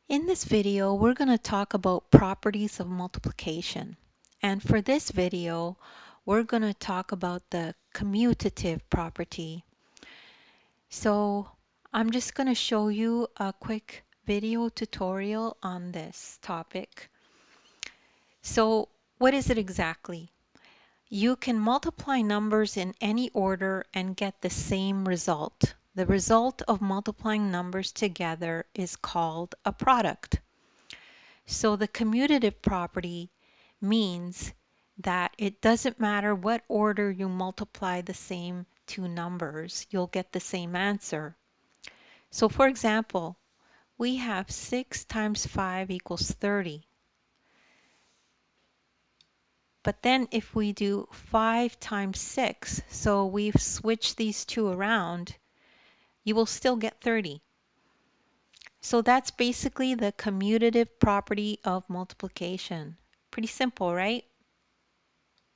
In this video, we're going to talk about properties of multiplication. And for this video, we're going to talk about the commutative property. So I'm just going to show you a quick video tutorial on this topic. So what is it exactly? You can multiply numbers in any order and get the same result. The result of multiplying numbers together is called a product. So the commutative property means that it doesn't matter what order you multiply the same two numbers, you'll get the same answer. So for example, we have 6 times 5 equals 30. But then if we do 5 times 6, so we've switched these two around, you will still get 30. So that's basically the commutative property of multiplication. Pretty simple, right?